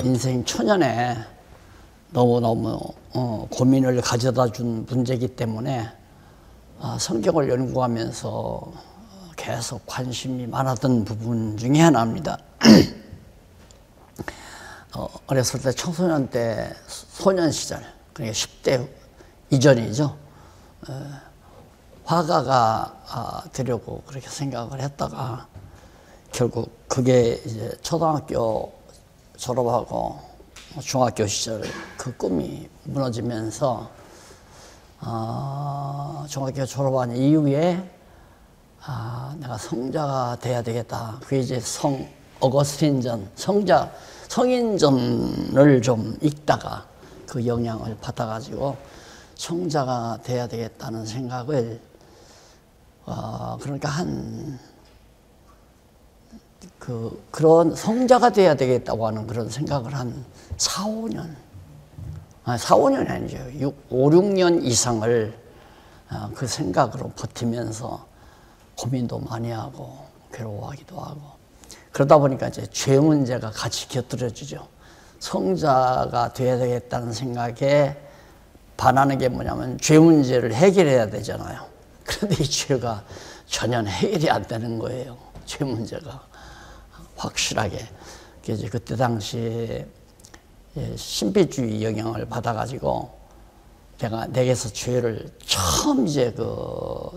인생 초년에 너무너무 고민을 가져다 준 문제이기 때문에 성경을 연구하면서 계속 관심이 많았던 부분 중에 하나입니다. 어렸을 때 청소년 때 소년 시절, 그러니까 10대 이전이죠. 화가가 되려고 그렇게 생각을 했다가 결국 그게 이제 초등학교 졸업하고 중학교 시절 그 꿈이 무너지면서 중학교 졸업한 이후에 내가 성자가 돼야 되겠다. 그게 이제 어거스틴전, 성인전을 좀 읽다가 그 영향을 받아가지고 성자가 돼야 되겠다는 생각을 그러니까 그런 성자가 돼야 되겠다고 하는 그런 생각을 한 4, 5년, 4, 5년이 아니죠. 5, 6년 이상을 그 생각으로 버티면서 고민도 많이 하고 괴로워하기도 하고 그러다 보니까 이제 죄 문제가 같이 곁들여지죠. 성자가 돼야 되겠다는 생각에 반하는 게 뭐냐면 죄 문제를 해결해야 되잖아요. 그런데 이 죄가 전혀 해결이 안 되는 거예요. 죄 문제가 확실하게. 그래서 그때 당시에 신비주의 영향을 받아가지고 내게서 죄를 처음 이제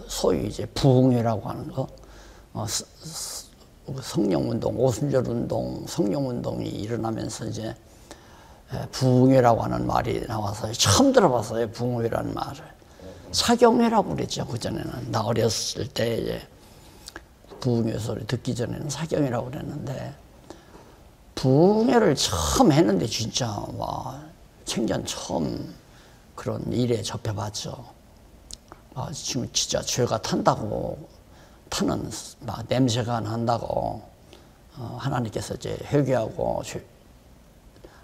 소위 이제 부흥회라고 하는 거, 성령운동, 오순절운동, 성령운동이 일어나면서 이제 부흥회라고 하는 말이 나와서 처음 들어봤어요. 부흥회라는 말을. 사경회라고 그랬죠. 그전에는. 나 어렸을 때 이제 부흥회 소리 듣기 전에는 사경회라고 그랬는데, 부흥회를 처음 했는데 진짜 와, 생전 처음 그런 일에 접해봤죠. 지금 진짜 죄가 타는 막 냄새가 난다고 하나님께서 이제 회개하고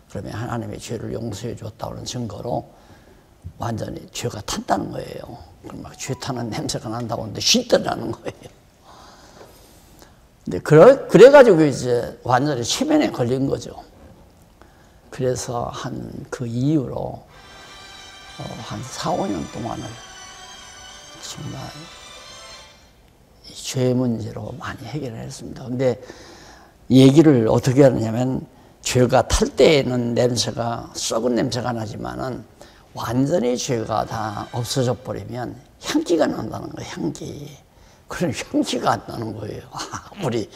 그러면 하나님의 죄를 용서해 줬다는 증거로 완전히 죄가 탔다는 거예요. 그럼 막 죄 타는 냄새가 난다고 하는데 쉰다는 거예요. 근데 그래가지고 이제 완전히 체면에 걸린 거죠. 그래서 그 이후로 한 4, 5년 동안을 정말 죄 문제로 많이 해결을 했습니다. 근데 얘기를 어떻게 하느냐면 죄가 탈 때에는 냄새가 썩은 냄새가 나지만은 완전히 죄가 다 없어져 버리면 향기가 난다는 거예요. 향기. 그런 향기가 안 나는 거예요. 우리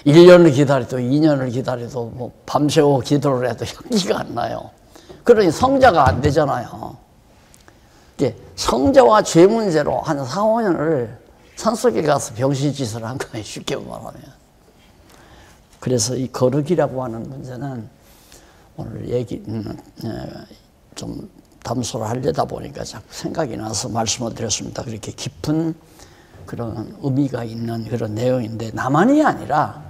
1년을 기다려도 2년을 기다려도 뭐 밤새워 기도를 해도 향기가 안 나요. 그러니 성자가 안 되잖아요. 성자와 죄 문제로 한 4, 5년을 산속에 가서 병신짓을 한 거예요. 쉽게 말하면. 그래서 이 거룩이라고 하는 문제는 오늘 좀 담소를 하려다 보니까 자꾸 생각이 나서 말씀을 드렸습니다. 그렇게 깊은 그런 의미가 있는 그런 내용인데 나만이 아니라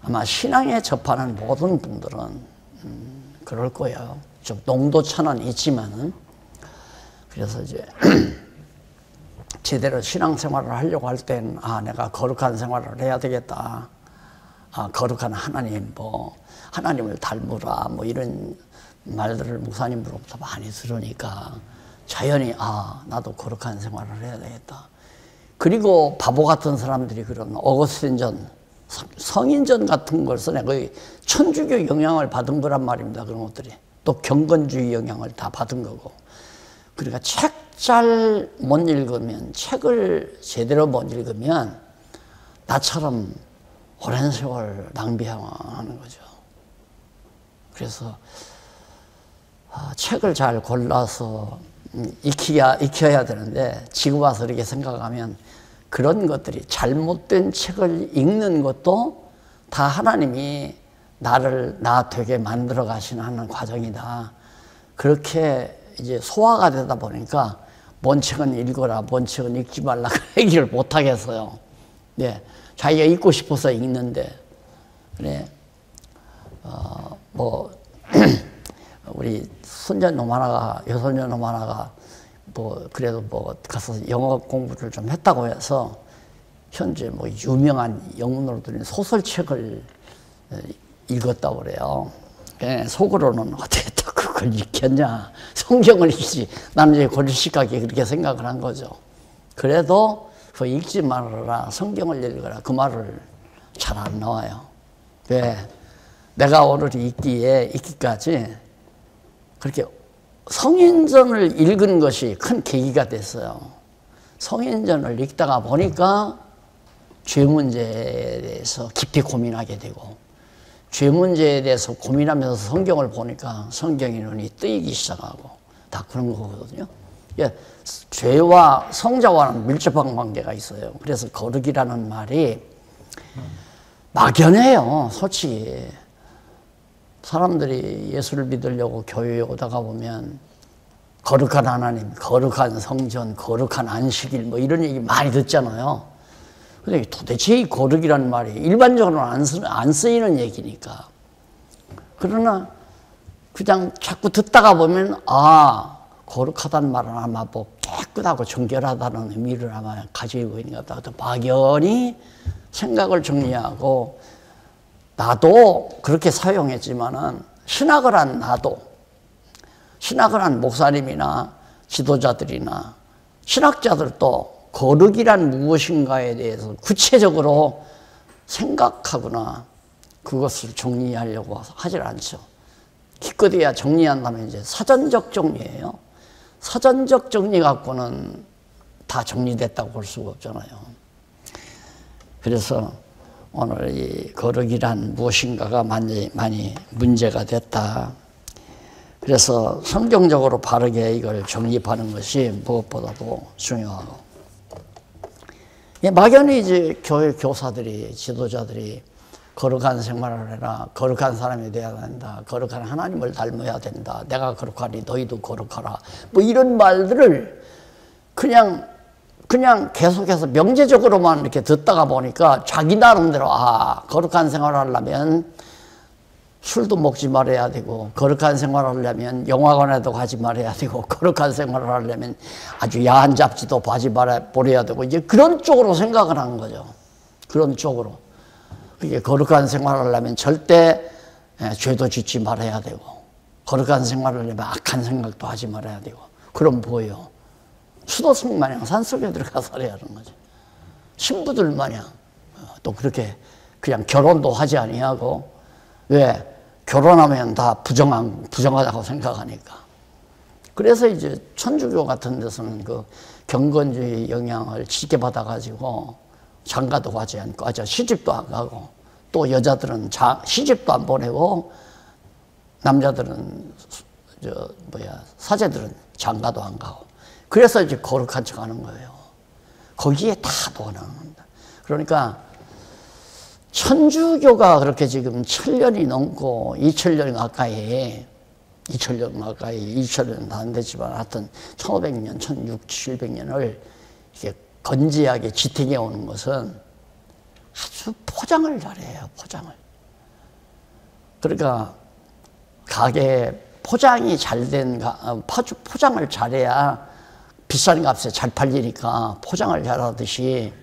아마 신앙에 접하는 모든 분들은 그럴 거예요. 좀 농도 차는 있지만은. 그래서 이제 제대로 신앙생활을 하려고 할 땐 내가 거룩한 생활을 해야 되겠다. 거룩한 하나님, 하나님을 닮으라, 이런 말들을 목사님으로부터 많이 들으니까 자연히 나도 거룩한 생활을 해야 되겠다. 그리고 바보 같은 사람들이 그런 어거스틴전, 성인전 같은 걸 써내 거의 천주교 영향을 받은 거란 말입니다. 그런 것들이. 또 경건주의 영향을 다 받은 거고. 그러니까 책 잘 못 읽으면, 책을 제대로 못 읽으면 나처럼 오랜 세월 낭비하는 거죠. 그래서 책을 잘 골라서 익혀야 되는데 지금 와서 이렇게 생각하면 그런 것들이 잘못된 책을 읽는 것도 다 하나님이 나 되게 만들어 가시는 과정이다. 그렇게 이제 소화가 되다 보니까 뭔 책은 읽어라, 뭔 책은 읽지 말라 그 얘기를 못 하겠어요. 네, 자기가 읽고 싶어서 읽는데 그래 우리 손자놈 하나가 여손녀놈 하나가 그래도 가서 영어 공부를 좀 했다고 해서 현재 유명한 영문으로 들린 소설책을 읽었다고 그래요. 속으로는 어떻게 또 그걸 읽겠냐. 성경을 읽지. 나는 이제 고리식하게 그렇게 생각을 한 거죠. 그래도 그 읽지 말아라, 성경을 읽어라, 그 말을 잘 안 나와요. 왜? 내가 오늘 읽기까지 그렇게 성인전을 읽은 것이 큰 계기가 됐어요. 성인전을 읽다가 보니까 죄 문제에 대해서 깊이 고민하게 되고, 죄 문제에 대해서 고민하면서 성경을 보니까 성경의 눈이 뜨이기 시작하고, 다 그런 거거든요. 죄와 성자와는 밀접한 관계가 있어요. 그래서 거룩이라는 말이 막연해요, 솔직히. 사람들이 예수를 믿으려고 교회에 오다가 보면 거룩한 하나님, 거룩한 성전, 거룩한 안식일 뭐 이런 얘기 많이 듣잖아요. 근데 도대체 이 거룩이라는 말이 일반적으로는 안 쓰이는 얘기니까. 그러나 그냥 자꾸 듣다가 보면 거룩하다는 말은 아마 뭐 깨끗하고 정결하다는 의미를 아마 가지고 있는 것 같다. 막연히 생각을 정리하고, 나도 그렇게 사용했지만은 신학을 한 목사님이나 지도자들이나 신학자들도 거룩이란 무엇인가에 대해서 구체적으로 생각하거나 그것을 정리하려고 하질 않죠. 기껏해야 정리한다면 이제 사전적 정리예요. 사전적 정리 갖고는 다 정리됐다고 볼 수가 없잖아요. 그래서 오늘 이 거룩이란 무엇인가가 많이 문제가 됐다. 그래서 성경적으로 바르게 이걸 정립하는 것이 무엇보다도 중요하고, 막연히 이제 교회 교사들이, 지도자들이 거룩한 생활을 해라, 거룩한 사람이 되어야 된다, 거룩한 하나님을 닮아야 된다, 내가 거룩하니 너희도 거룩하라, 뭐 이런 말들을 그냥 계속해서 명제적으로만 이렇게 듣다가 보니까 자기 나름대로 거룩한 생활을 하려면 술도 먹지 말아야 되고, 거룩한 생활을 하려면 영화관에도 가지 말아야 되고, 거룩한 생활을 하려면 아주 야한 잡지도 보지 말아야 되고, 이제 그런 쪽으로 생각을 하는 거죠. 그런 쪽으로. 그게 거룩한 생활을 하려면 절대 죄도 짓지 말아야 되고, 거룩한 생활을 하려면 악한 생각도 하지 말아야 되고, 그럼 뭐예요? 수도승 마냥 산속에 들어가 살아야 하는 거죠. 신부들 마냥 또 그렇게 그냥 결혼도 하지 아니하고, 왜? 결혼하면 다 부정하다고 생각하니까. 그래서 이제 천주교 같은 데서는 그 경건주의 영향을 짙게 받아가지고 장가도 가지 않고, 시집도 안 가고, 또 여자들은 시집도 안 보내고, 남자들은 사제들은 장가도 안 가고, 그래서 이제 거룩한 척 하는 거예요. 거기에 다 도난합니다. 그러니까 천주교가 그렇게 지금 1000년이 넘고 2000년 가까이 2000년도 안 되지만 하여튼 1500년, 1600, 700년을 이렇게 건재하게 지탱해 오는 것은 아주 포장을 잘해요, 포장을. 그러니까 가게 포장이 잘된, 포장을 잘해야 비싼 값에 잘 팔리니까 포장을 잘하듯이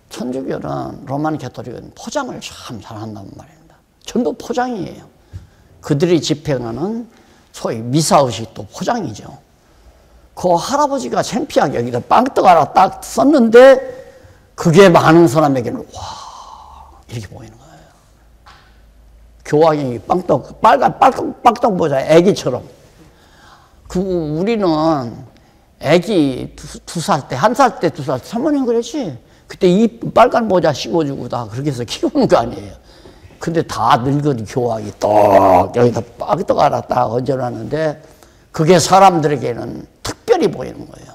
천주교는, 로만 가톨릭은 포장을 참 잘한단 말입니다. 전부 포장이에요. 그들이 집행하는 소위 미사의식도 포장이죠. 그 할아버지가 창피하게 여기다 빵떡 하나 딱 썼는데 그게 많은 사람에게는 와 이렇게 보이는 거예요. 교황이 빵떡, 빨간 빵떡 모자 애기처럼. 우리는 애기 2살 때, 1살 때, 2살 때 사모님 그랬지? 그때 이 빨간 모자 씌워주고 다 그렇게 해서 키우는 거 아니에요. 근데 다 늙은 교황이 딱 여기다 빵떡 하나 딱 얹어놨는데 그게 사람들에게는 특별히 보이는 거예요.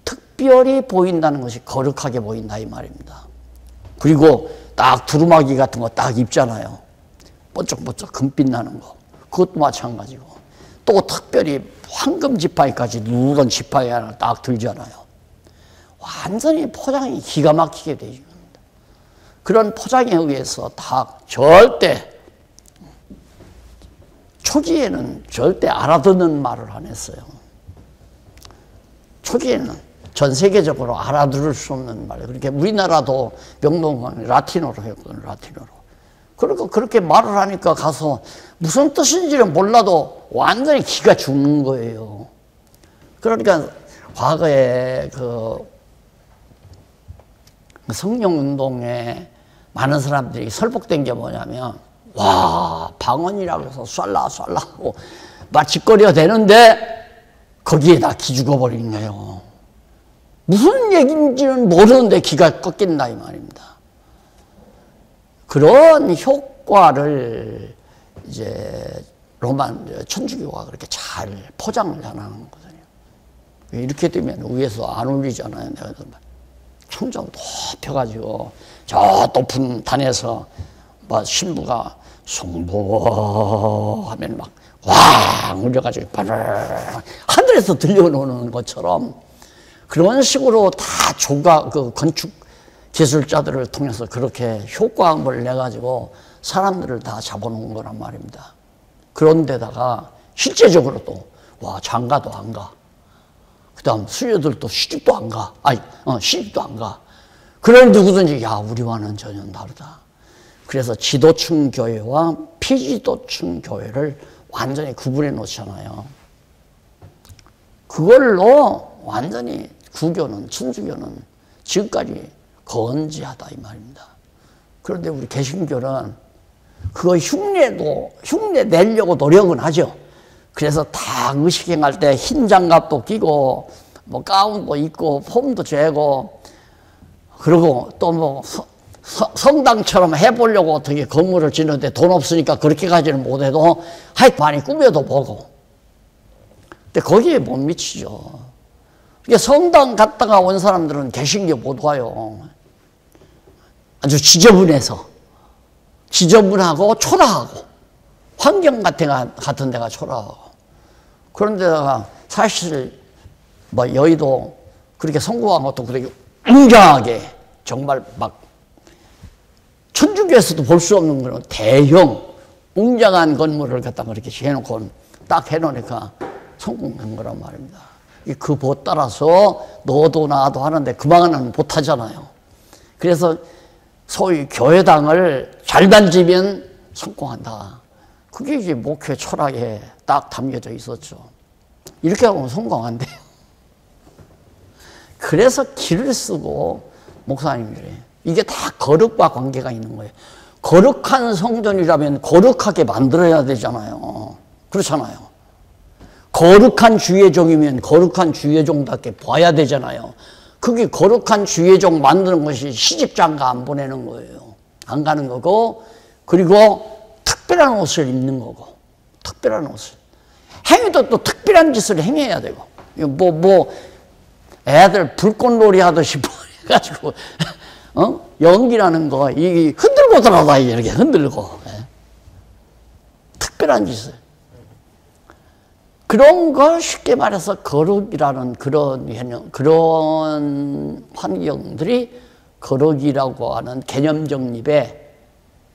특별히 보인다는 것이 거룩하게 보인다 이 말입니다. 그리고 딱 두루마기 같은 거 딱 입잖아요. 번쩍번쩍 금빛 나는 거. 그것도 마찬가지고. 또 특별히 황금 지팡이까지 누런 지팡이 하나 딱 들잖아요. 완전히 포장이 기가 막히게 되어 있습니다. 그런 포장에 의해서 다 절대, 초기에는 절대 알아듣는 말을 안 했어요. 초기에는 전 세계적으로 알아들을 수 없는 말. 그렇게 우리나라도 명동은 라틴어로 했거든요, 라틴어로. 그러니까 그렇게 말을 하니까 가서 무슨 뜻인지는 몰라도 완전히 기가 죽는 거예요. 그러니까 과거에 그 성령운동에 많은 사람들이 설복된 게 뭐냐면, 와, 방언이라고 해서 쏴라 하고 막 짓거리가 되는데 거기에다 기 죽어버리는 거예요. 무슨 얘기인지는 모르는데 기가 꺾인다 이 말입니다. 그런 효과를 이제 로만 천주교가 그렇게 잘 포장을 해나가는 거거든요. 이렇게 되면 위에서 안 울리잖아요. 내가 천장 높여가지고 저 높은 단에서 막 신부가 성보 하면 막 왕 울려가지고 하늘에서 들려오는 것처럼 그런 식으로 다 그 건축 기술자들을 통해서 그렇게 효과음을 내가지고 사람들을 다 잡아놓은 거란 말입니다. 그런데다가 실제적으로도 와, 장가도 안 가. 그 다음 수녀들도 시집도 안 가. 시집도 안 가. 그런 누구든지 야, 우리와는 전혀 다르다. 그래서 지도층 교회와 피지도층 교회를 완전히 구분해 놓잖아요. 그걸로 완전히 구교는, 천주교는 지금까지 건재하다 이 말입니다. 그런데 우리 개신교는 그거 흉내 내려고 노력은 하죠. 그래서 다 의식행할 때 흰 장갑도 끼고 뭐 가운도 입고 폼도 죄고 그리고 또 뭐 성당처럼 해보려고 어떻게 건물을 짓는데 돈 없으니까 그렇게까지는 못해도 하여튼 많이 꾸며도 보고. 근데 거기에 못 미치죠. 그러니까 성당 갔다가 온 사람들은 개신교 못 와요. 아주 지저분하고 초라하고 환경 같은 데가 초라하고 그런 데다가 사실 뭐 여의도 그렇게 성공한 것도 그렇게 웅장하게 정말 막 천주교에서도 볼 수 없는 그런 대형 웅장한 건물을 갖다 그렇게 해놓고 딱 해놓으니까 성공한 거란 말입니다. 그 보 따라서 너도 나도 하는데 그만은 못하잖아요. 그래서 소위 교회당을 잘 다지면 성공한다. 그게 이제 목회 철학에 딱 담겨져 있었죠. 이렇게 하면 성공한대요. 그래서 길을 쓰고 목사님들이 이게 다 거룩과 관계가 있는 거예요. 거룩한 성전이라면 거룩하게 만들어야 되잖아요. 그렇잖아요. 거룩한 주의 종이면 거룩한 주의 종답게 봐야 되잖아요. 그게 거룩한 주의 종 만드는 것이 시집장가 안 보내는 거예요. 안 가는 거고, 그리고 특별한 옷을 입는 거고, 특별한 옷을. 행위도 또 특별한 짓을 행해야 되고, 애들 불꽃놀이 하듯이 해가지고, 연기라는 거, 이게 흔들고 들어가, 이렇게 흔들고. 특별한 짓을. 그런 걸 쉽게 말해서 거룩이라는 그런 개념, 그런 환경들이 거룩이라고 하는 개념 정립에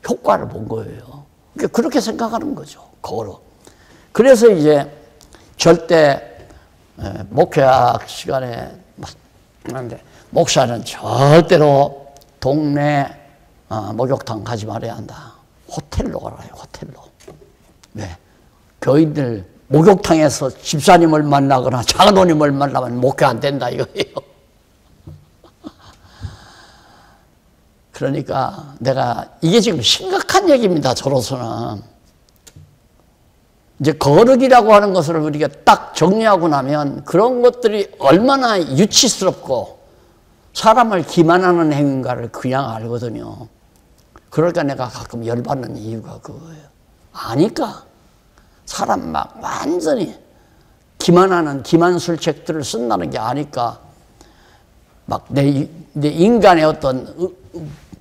효과를 본 거예요. 그러니까 그렇게 생각하는 거죠. 거룩. 그래서 이제 절대 목회학 시간에 하는데 목사는 절대로 동네 목욕탕 가지 말아야 한다. 호텔로 가라요. 호텔로. 왜? 교인들 목욕탕에서 집사님을 만나거나 장로님을 만나면 목회 안 된다 이거예요. 그러니까 내가 이게 지금 심각한 얘기입니다. 저로서는. 이제 거룩이라고 하는 것을 우리가 딱 정리하고 나면 그런 것들이 얼마나 유치스럽고 사람을 기만하는 행위인가를 그냥 알거든요. 그러니까 내가 가끔 열받는 이유가 그거예요. 아니까. 사람 막 완전히 기만하는 기만술책들을 쓴다는 게 아니까 막 내 인간의 어떤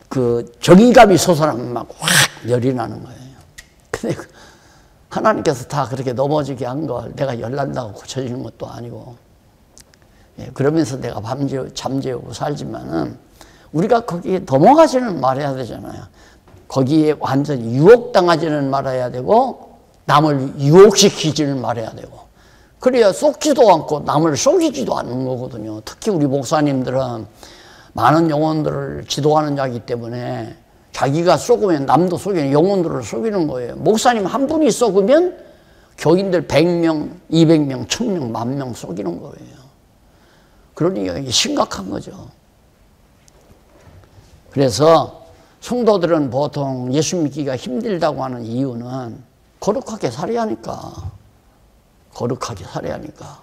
그 정의감이 솟아나면 막 확 열이 나는 거예요. 근데 하나님께서 다 그렇게 넘어지게 한 걸 내가 열난다고 고쳐지는 것도 아니고, 그러면서 내가 잠재우고 살지만은 우리가 거기에 넘어가지는 말아야 되잖아요. 거기에 완전히 유혹당하지는 말아야 되고 남을 유혹시키지는 말아야 되고, 그래야 속지도 않고 남을 속이지도 않는 거거든요. 특히 우리 목사님들은 많은 영혼들을 지도하는 자이기 때문에 자기가 썩으면 남도 속이는, 영혼들을 속이는 거예요. 목사님 한 분이 썩으면 교인들 100명, 200명, 1000명, 10,000명 속이는 거예요. 그러니까 이게 심각한 거죠. 그래서 성도들은 보통 예수 믿기가 힘들다고 하는 이유는 거룩하게 살아야 하니까. 거룩하게 살아야 하니까.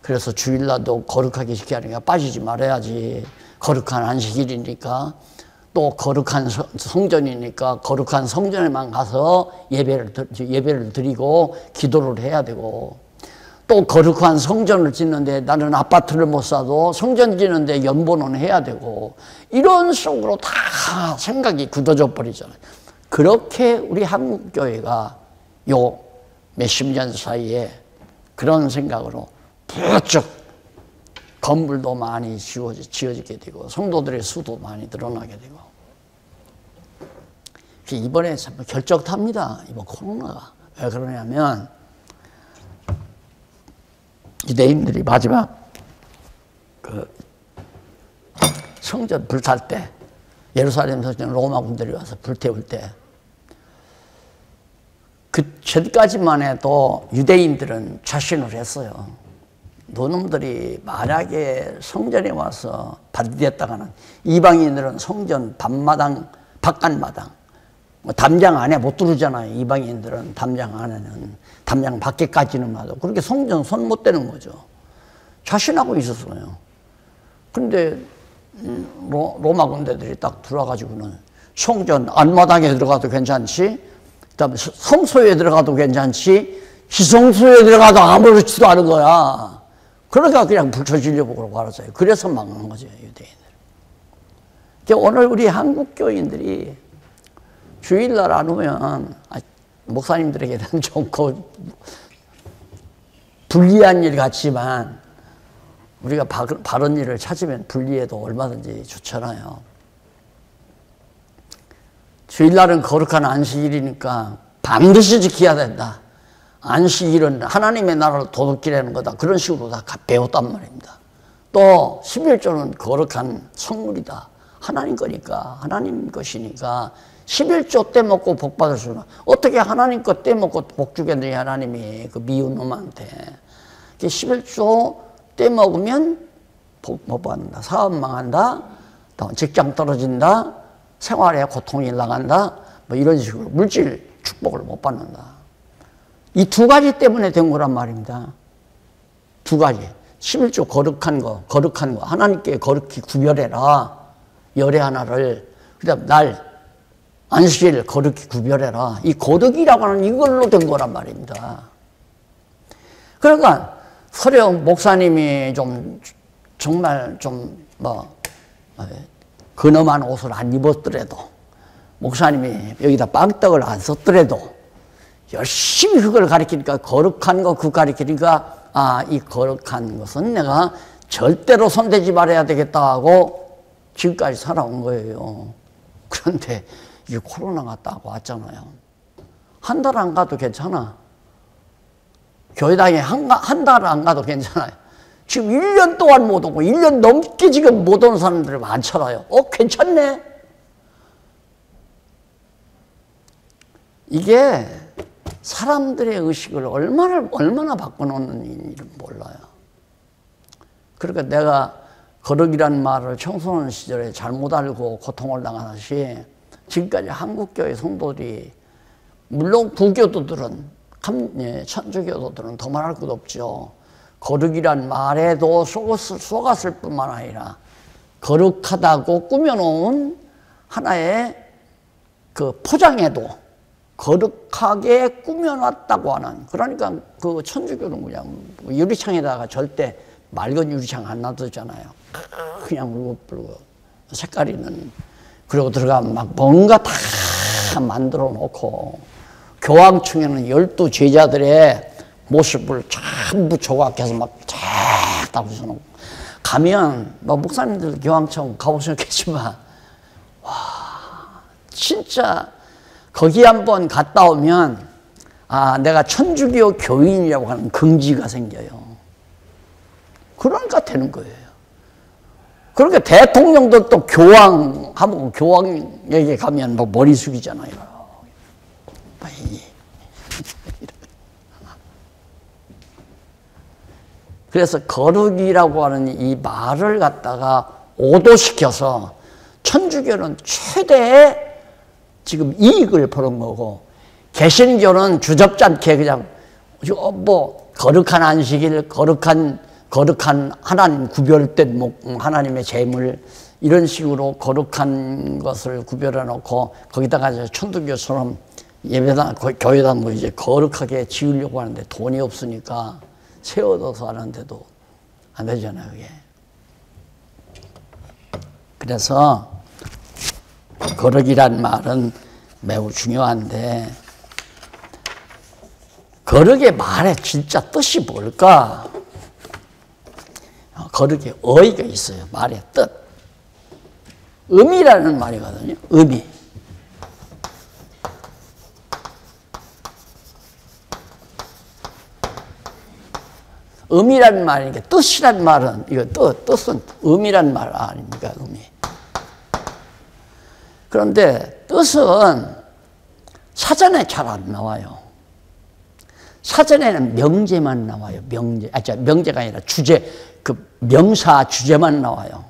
그래서 주일날도 거룩하게 지켜야 하니까 빠지지 말아야지. 거룩한 안식일이니까, 또 거룩한 성전이니까 거룩한 성전에만 가서 예배를 드리고 기도를 해야 되고, 또 거룩한 성전을 짓는데 나는 아파트를 못 사도 성전 짓는데 연보는 해야 되고, 이런 속으로 다 생각이 굳어져 버리잖아요. 그렇게 우리 한국교회가 요 몇십 년 사이에 그런 생각으로 부쩍 건물도 많이 지어지게 되고 성도들의 수도 많이 늘어나게 되고, 이번에 참 결정탑니다. 이번 코로나가. 왜 그러냐면 유대인들이 마지막 그 성전 불탈 때, 예루살렘 성전 로마 군들이 와서 불태울 때, 그 전까지만 해도 유대인들은 자신을 했어요. 너놈들이 만약에 성전에 와서 반대했다가는, 이방인들은 성전 밤마당, 바깥마당, 담장 안에 못 들어오잖아요. 이방인들은 담장 안에는, 담장 밖에까지는 와도 그렇게 성전 손 못 대는 거죠. 자신하고 있었어요. 근데 로마 군대들이 딱 들어와가지고는 성전 안마당에 들어가도 괜찮지, 그다음에 성소에 들어가도 괜찮지, 희성소에 들어가도 아무렇지도 않은 거야. 그러니까 그냥 불쳐지려고 알았어요. 그래서 망한 거죠, 유대인들. 오늘 우리 한국 교인들이 주일날 안 오면, 목사님들에게는 좀 불리한 일 같지만, 우리가 바른 일을 찾으면 불리해도 얼마든지 좋잖아요. 주일날은 거룩한 안식일이니까 반드시 지켜야 된다. 안식일은 하나님의 나라를 도둑질하는 거다. 그런 식으로 다 배웠단 말입니다. 또 11조는 거룩한 성물이다. 하나님 거니까, 하나님 것이니까 11조 떼먹고 복 받을 수는, 어떻게 하나님 것 떼먹고 복 주겠느니, 하나님이 그 미운 놈한테. 11조 떼먹으면 복 못 받는다. 사업 망한다. 직장 떨어진다. 생활에 고통이 나간다. 뭐 이런 식으로 물질 축복을 못 받는다. 이 두 가지 때문에 된 거란 말입니다. 두 가지. 11조 거룩한 거, 하나님께 거룩히 구별해라. 열의 하나를. 그 다음 날, 안식일 거룩히 구별해라. 이 거룩이라고 하는 이걸로 된 거란 말입니다. 그러니까 서령 목사님이 정말 근엄한 옷을 안 입었더라도, 목사님이 여기다 빵떡을 안 썼더라도 열심히 그걸 가리키니까, 거룩한 거 그거 가리키니까, 이 거룩한 것은 내가 절대로 손대지 말아야 되겠다 하고 지금까지 살아온 거예요. 그런데 이 코로나가 딱 왔잖아요. 한 달 안 가도 괜찮아. 교회당에 한 달 안 가도 괜찮아요. 지금 1년 동안 못 오고 1년 넘게 지금 못 오는 사람들이 많잖아요. 괜찮네. 이게 사람들의 의식을 얼마나 바꿔놓는지 몰라요. 그러니까 내가 거룩이란 말을 청소년 시절에 잘못 알고 고통을 당하듯이, 지금까지 한국교회 성도들이, 물론 부교도들은, 천주교도들은 더 말할 것도 없죠. 거룩이란 말에도 속았을 뿐만 아니라 거룩하다고 꾸며놓은 하나의 그 포장에도 거룩하게 꾸며놨다고 하는, 그러니까 그 천주교는 그냥 유리창에다가 절대 맑은 유리창 안 놔두잖아요. 그냥 울긋불긋 색깔 있는. 그리고 들어가면 막 뭔가 다 만들어 놓고, 교황청에는 12 제자들의 모습을 전부 조각해서 막 쫙 붙여놓고, 가면 뭐 목사님들 교황청 가보셨겠지만, 와, 진짜 거기 한번 갔다 오면 내가 천주교 교인이라고 하는 긍지가 생겨요. 그러니까 되는 거예요. 그렇게 대통령도 또 교황하면 교황에게 가면 뭐 머리 숙이잖아요. 그래서 거룩이라고 하는 이 말을 갖다가 오도시켜서 천주교는 최대의 지금 이익을 보는 거고, 개신교는 주접잖게 그냥 뭐 거룩한 안식일, 거룩한 하나님 구별된 하나님의 제물 이런 식으로 거룩한 것을 구별해 놓고 거기다가 이제 천주교처럼 예배당 교회당 뭐 이제 거룩하게 지으려고 하는데 돈이 없으니까 세워둬서 하는데도 안 되잖아요, 그게. 그래서 거룩이란 말은 매우 중요한데, 거룩의 말의 진짜 뜻이 뭘까? 거룩의 어휘가 있어요. 말의 뜻. 의미라는 말이거든요. 의미. 의미라는 말이니까 뜻이란 말은 이거 뜻은 의미란 말 아닙니까? 의미. 그런데 뜻은 사전에 잘 안 나와요. 사전에는 명제만 나와요. 명제가 아니라 주제, 그 명사 주제만 나와요.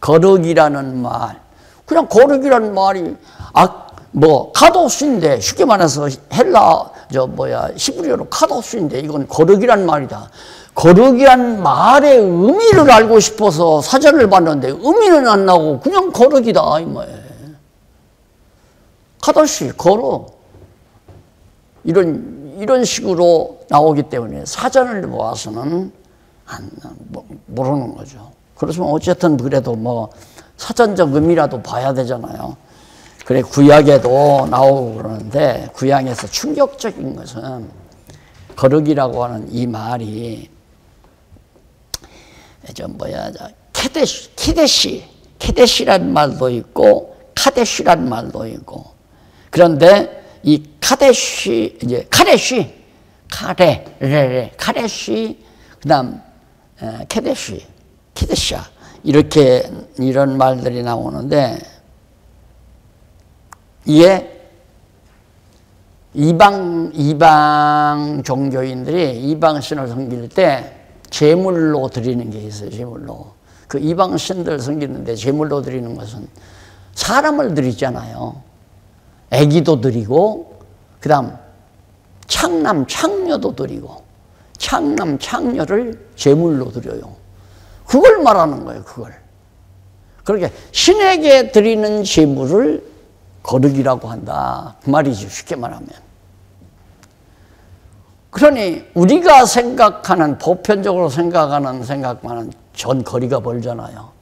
거룩이라는 말, 그냥 거룩이라는 말이 뭐 카도스인데, 쉽게 말해서 히브리어로 카도스인데 이건 거룩이란 말이다. 거룩이란 말의 의미를 알고 싶어서 사전을 봤는데 의미는 안 나오고 그냥 거룩이다 이 말이에요. 카도시, 거룩 이런 식으로 나오기 때문에 사전을 모아서는 모르는 거죠. 그렇지만 어쨌든 그래도 뭐 사전적 의미라도 봐야 되잖아요. 그래 구약에도 나오고 그러는데, 구약에서 충격적인 것은 거룩이라고 하는 이 말이 케데시란 말도 있고 카데시란 말도 있고, 그런데 이 카데시, 그다음 케데시아 이런 말들이 나오는데, 이게 이방 종교인들이 이방 신을 섬길 때 제물로 드리는 게 있어요. 제물로. 그 이방 신들 섬기는데 제물로 드리는 것은 사람을 드리잖아요. 아기도 드리고, 그 다음 창남, 창녀도 드리고, 창남, 창녀를 제물로 드려요. 그걸 말하는 거예요, 그걸. 그렇게 신에게 드리는 제물을 거룩이라고 한다, 그 말이죠, 쉽게 말하면. 그러니 우리가 생각하는, 보편적으로 생각하는 생각과는 전 거리가 멀잖아요.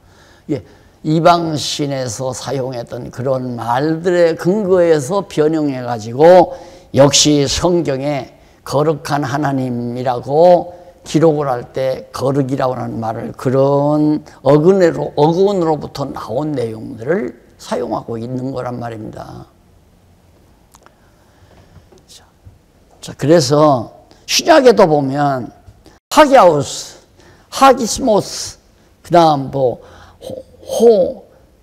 이방신에서 사용했던 그런 말들의 근거에서 변형해가지고 역시 성경에 거룩한 하나님이라고 기록을 할 때 거룩이라고 하는 말을 그런 어근으로부터 나온 내용들을 사용하고 있는 거란 말입니다. 자, 그래서 신약에도 보면 하기아우스, 하기스모스, 그 다음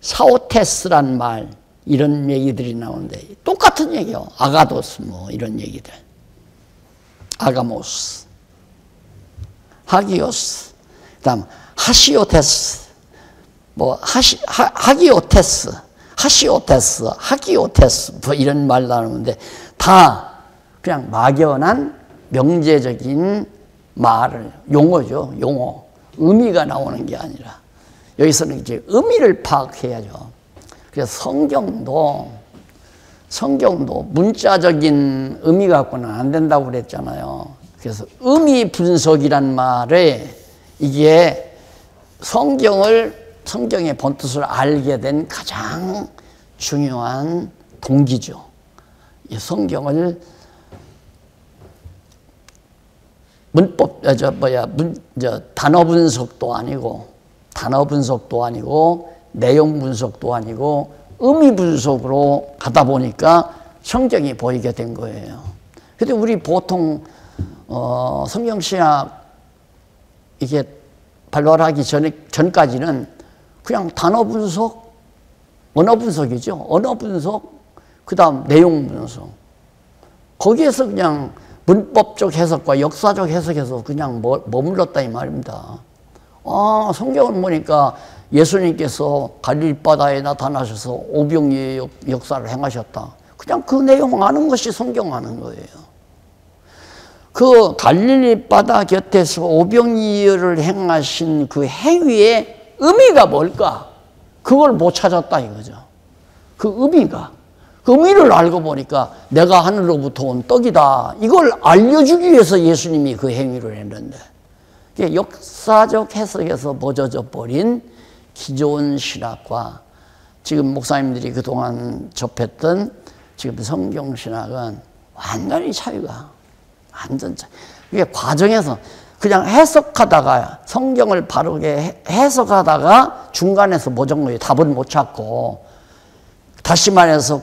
사오테스란 말, 이런 얘기들이 나오는데 똑같은 얘기요. 아가도스 이런 얘기들. 아가모스, 하기오스, 그 다음 하시오테스, 하기오테스, 하기오테스 이런 말 나오는데 다 그냥 막연한 명제적인 말을, 용어죠. 용어. 의미가 나오는 게 아니라 여기서는 이제 의미를 파악해야죠. 그래서 성경도 문자적인 의미 갖고는 안 된다고 그랬잖아요. 그래서 의미 분석이란 말에 이게 성경의 본뜻을 알게 된 가장 중요한 동기죠. 이 성경을 단어 분석도 아니고 내용 분석도 아니고 의미 분석으로 가다 보니까 성경이 보이게 된 거예요. 근데 우리 보통 성경신학 이게 발달하기 전까지는 그냥 단어 분석, 언어 분석이죠. 언어 분석, 그 다음 내용 분석. 거기에서 그냥 문법적 해석과 역사적 해석에서 그냥 머물렀다 이 말입니다. 성경을 보니까 예수님께서 갈릴리 바다에 나타나셔서 오병이의 역사를 행하셨다. 그냥 그 내용 아는 것이 성경 아는 거예요. 그 갈릴리 바다 곁에서 오병이어를 행하신 그 행위의 의미가 뭘까? 그걸 못 찾았다 이거죠. 그 의미를 알고 보니까 내가 하늘로부터 온 떡이다. 이걸 알려주기 위해서 예수님이 그 행위를 했는데, 역사적 해석에서 멎어져 버린 기존 신학과 지금 목사님들이 그동안 접했던 지금 성경 신학은 완전히 차이가, 완전 차이. 이게 과정에서 그냥 해석하다가, 성경을 바르게 해석하다가 중간에서 멎은 거예요. 답을 못 찾고. 다시 말해서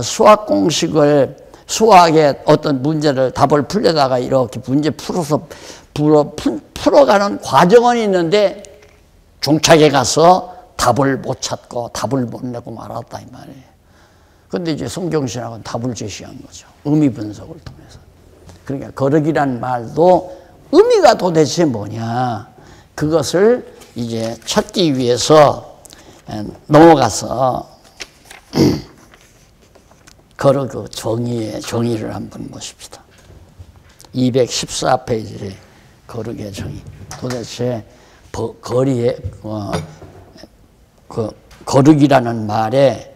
수학 공식을, 수학의 어떤 문제를, 답을 풀려다가 이렇게 문제 풀어가는 과정은 있는데 종착에 가서 답을 못 찾고 답을 못 내고 말았다 이 말이에요. 그런데 이제 성경신학은 답을 제시한 거죠. 의미 분석을 통해서. 그러니까 거룩이란 말도 의미가 도대체 뭐냐, 그것을 이제 찾기 위해서 넘어가서 거룩의 정의를 한번 보십시다. 214페이지에 거룩의 정의. 도대체 거룩이라는 말에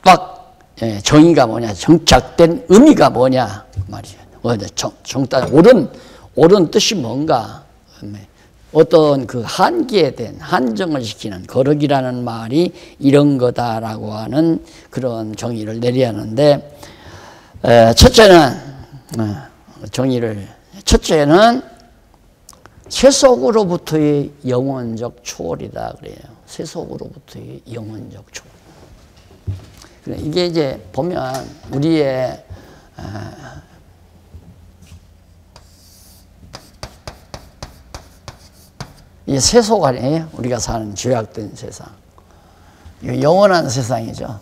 딱 정의가 뭐냐, 정착된 의미가 뭐냐 말이에요. 옳은 뜻이 뭔가, 어떤 그 한계에 대한 한정을 시키는 거룩이라는 말이 이런 거다라고 하는 그런 정의를 내려야 하는데, 첫째는 세속으로부터의 영혼적 초월이다 그래요. 세속으로부터의 영혼적 초월. 이게 이제 보면 우리의 이 세속 아니에요? 우리가 사는 죄악된 세상. 영원한 세상이죠.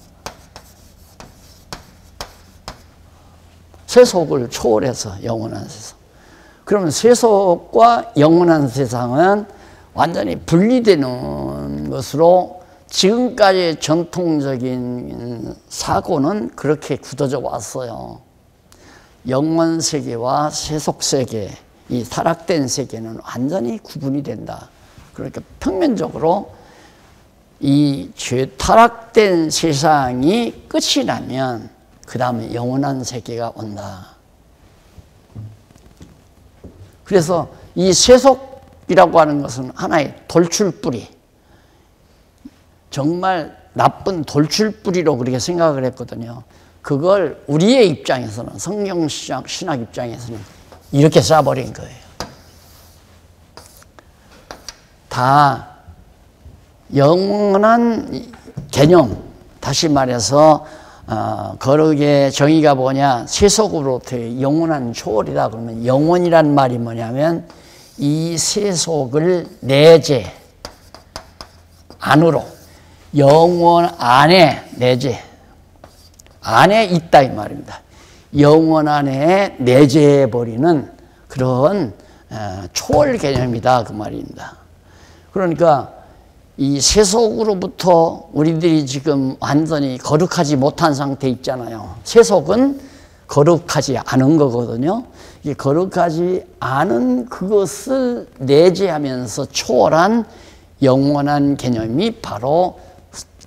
세속을 초월해서 영원한 세상. 그러면 세속과 영원한 세상은 완전히 분리되는 것으로 지금까지 전통적인 사고는 그렇게 굳어져 왔어요. 영원 세계와 세속 세계, 이 타락된 세계는 완전히 구분이 된다. 그러니까 평면적으로 이 타락된 세상이 끝이 나면 그 다음에 영원한 세계가 온다. 그래서 이 세속이라고 하는 것은 하나의 돌출뿌리, 정말 나쁜 돌출뿌리로 그렇게 생각을 했거든요. 그걸 우리의 입장에서는, 성경 신학 입장에서는 이렇게 쏴버린 거예요. 다 영원한 개념, 다시 말해서 거룩의 정의가 뭐냐, 세속으로부터의 영원한 초월이다. 그러면 영원이란 말이 뭐냐면 이 세속을 내재 안으로, 영원 안에, 내재 안에 있다 이 말입니다. 영원 안에 내재해버리는 그런 초월 개념이다 그 말입니다. 그러니까 이 세속으로부터 우리들이 지금 완전히 거룩하지 못한 상태에 있잖아요. 세속은 거룩하지 않은 거거든요. 이 거룩하지 않은 그것을 내재하면서 초월한 영원한 개념이 바로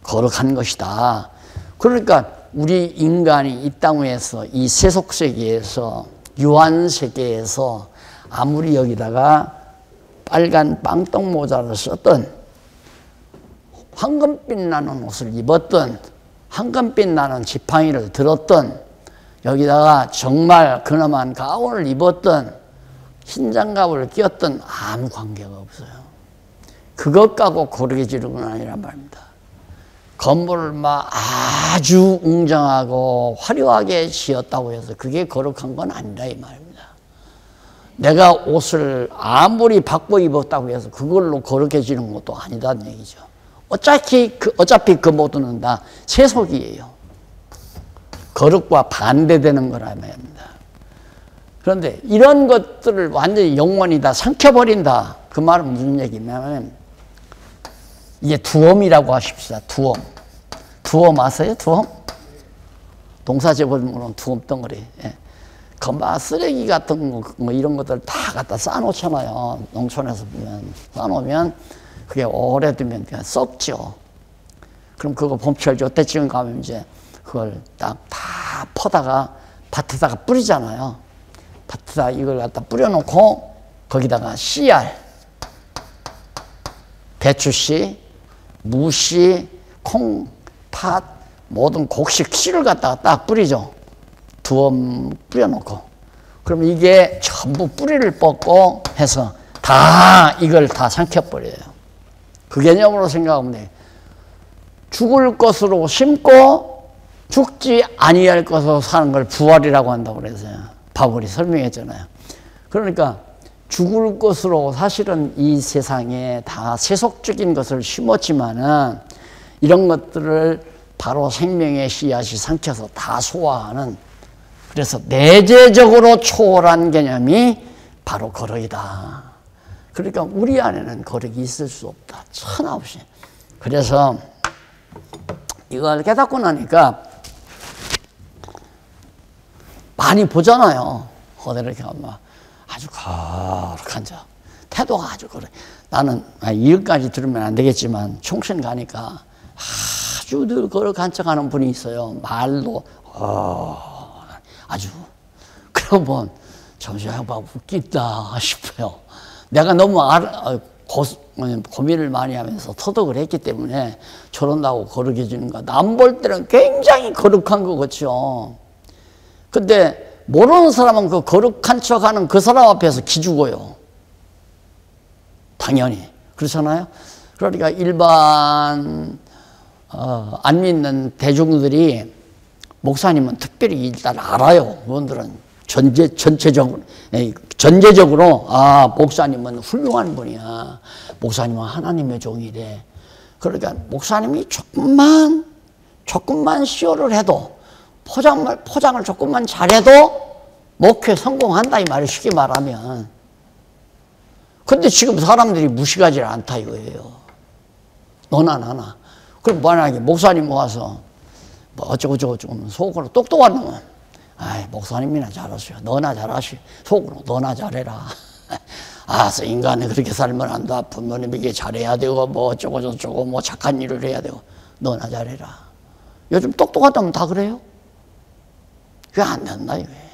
거룩한 것이다. 그러니까 우리 인간이 이 땅 위에서 이 세속 세계에서, 유한 세계에서 아무리 여기다가 빨간 빵떡 모자를 썼던, 황금빛 나는 옷을 입었던, 황금빛 나는 지팡이를 들었던, 여기다가 정말 근엄한 가운을 입었던, 흰 장갑을 끼웠던 아무 관계가 없어요. 그것 갖고 고르게 지르는 건 아니란 말입니다. 건물을 막 아주 웅장하고 화려하게 지었다고 해서 그게 거룩한 건 아니다 이 말입니다. 내가 옷을 아무리 바꿔 입었다고 해서 그걸로 거룩해지는 것도 아니다는 얘기죠. 어차피 그 모두는 다 세속이에요. 거룩과 반대되는 거라면 합니다. 그런데 이런 것들을 완전히 영원히 다 삼켜버린다. 그 말은 무슨 얘기냐면 이게 두엄이라고 하십시다. 두엄. 두엄 아세요? 두엄? 동사제법으로는 두엄 덩어리. 예. 금방 쓰레기 같은 거, 뭐 이런 것들 다 갖다 쌓아놓잖아요. 농촌에서 보면. 쌓아놓으면 그게 오래되면 그냥 썩죠. 그럼 그거 봄철 요때쯤 가면 이제 그걸 딱 다 퍼다가 밭에다가 뿌리잖아요. 밭에다 이걸 갖다 뿌려놓고 거기다가 씨알, 배추씨, 무씨, 콩, 팥, 모든 곡식 씨를 갖다가 딱 뿌리죠. 두엄 뿌려놓고. 그럼 이게 전부 뿌리를 뻗고 해서 다 이걸 다 삼켜버려요. 그 개념으로 생각하면 돼요. 죽을 것으로 심고 죽지 아니할 것으로 사는 걸 부활이라고 한다고 그래서요. 바울이 설명했잖아요. 그러니까 죽을 것으로 사실은 이 세상에 다 세속적인 것을 심었지만은 이런 것들을 바로 생명의 씨앗이 삼켜서 다 소화하는, 그래서 내재적으로 초월한 개념이 바로 거룩이다. 그러니까 우리 안에는 거룩이 있을 수 없다. 천하없이. 그래서 이걸 깨닫고 나니까 많이 보잖아요. 호텔에 가면 아주 거룩한 자. 태도가 아주 거룩해. 나는 이름까지 들으면 안 되겠지만 총신 가니까 아주 늘 거룩한 척 하는 분이 있어요. 말도 아주. 그러면 잠시만 웃긴다 싶어요. 내가 너무 고민을 많이 하면서 터득을 했기 때문에 저런다고 거룩해지는가. 남 볼 때는 굉장히 거룩한 거 같죠. 근데 모르는 사람은 그 거룩한 척하는 그 사람 앞에서 기죽어요. 당연히. 그렇잖아요. 그러니까 일반 안 믿는 대중들이 목사님은 특별히 일단 알아요. 그분들은 전제적으로 목사님은 훌륭한 분이야. 목사님은 하나님의 종이래. 그러니까 목사님이 조금만 시효를 해도 포장을 조금만 잘해도 목회 성공한다 이 말이 쉽게 말하면. 근데 지금 사람들이 무식하지 않다 이거예요. 너나 나나. 그럼 만약에 목사님 와서 뭐 어쩌고저쩌고 좀 속으로 똑똑한 놈은 목사님이나 잘하시오. 너나 잘하시오. 속으로 너나 잘해라. 인간이 그렇게 살면 안 돼. 부모님에게 잘해야 되고 뭐 어쩌고저쩌고 뭐 착한 일을 해야 되고 너나 잘해라. 요즘 똑똑하다면 다 그래요? 그게 안 된다 이거예요.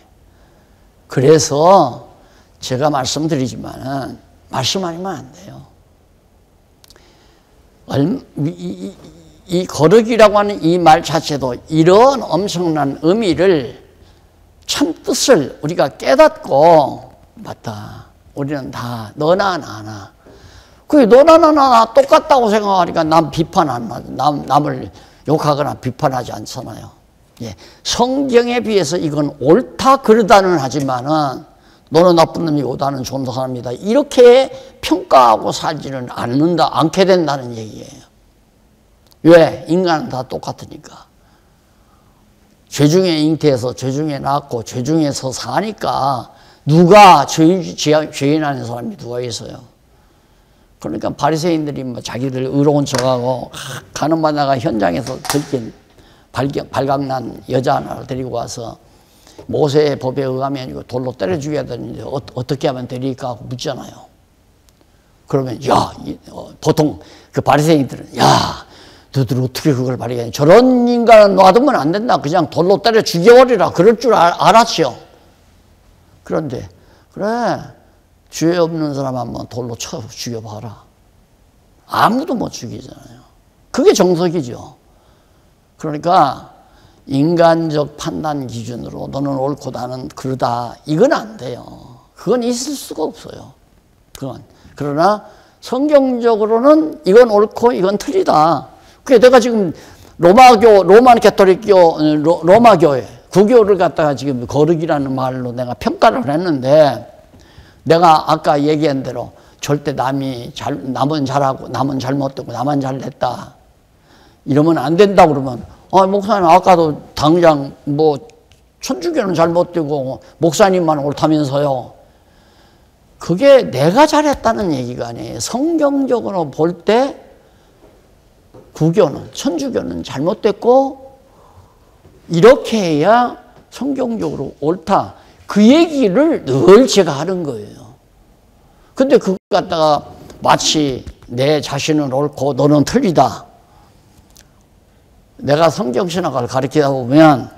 그래서 제가 말씀드리지만은 말씀 아니면 안 돼요. 이 거룩이라고 하는 이 말 자체도 이런 엄청난 의미를 참 뜻을 우리가 깨닫고 맞다. 우리는 다 너나 나나. 그게 너나 나나 똑같다고 생각하니까 남을 욕하거나 비판하지 않잖아요. 예, 성경에 비해서 이건 옳다 그르다는 하지만은 너는 나쁜 놈이고 나는 좋은 사람이다 이렇게 평가하고 살지는 않게 된다는 얘기예요. 왜? 인간은 다 똑같으니까. 죄 중에 잉태해서 죄 중에 낳고 죄 중에서 사니까 누가 죄인 아닌 사람이 누가 있어요. 그러니까 바리새인들이 뭐 자기들 의로운 척하고 가는 바다가 현장에서 들킨 발각난 여자 하나를 데리고 와서 모세의 법에 의하면 이거 돌로 때려 죽여야 되는데 어떻게 하면 되리까 하고 묻잖아요. 그러면 보통 그 바리새인들은 너희들 어떻게 그걸 발휘하냐. 저런 인간은 놔두면 안 된다. 그냥 돌로 때려 죽여버리라. 그럴 줄 알았죠. 그런데 그래 죄 없는 사람 한번 돌로 쳐 죽여봐라. 아무도 못 죽이잖아요. 그게 정석이죠. 그러니까 인간적 판단 기준으로 너는 옳고 나는 그러다 이건 안 돼요. 그건 있을 수가 없어요. 그러나 성경적으로는 이건 옳고 이건 틀리다. 그게 내가 지금 로마는 가톨릭교, 로마교회, 구교를 갖다가 지금 거룩이라는 말로 내가 평가를 했는데 내가 아까 얘기한 대로 절대 남은 잘하고 남은 잘못되고 나만 잘됐다 이러면 안 된다 그러면 목사님 아까도 당장 뭐 천주교는 잘못되고 목사님만 옳다면서요. 그게 내가 잘했다는 얘기가 아니에요. 성경적으로 볼 때 구교는 천주교는 잘못됐고 이렇게 해야 성경적으로 옳다. 그 얘기를 늘 제가 하는 거예요. 근데 그거 갖다가 마치 내 자신은 옳고 너는 틀리다. 내가 성경신학을 가르치다 보면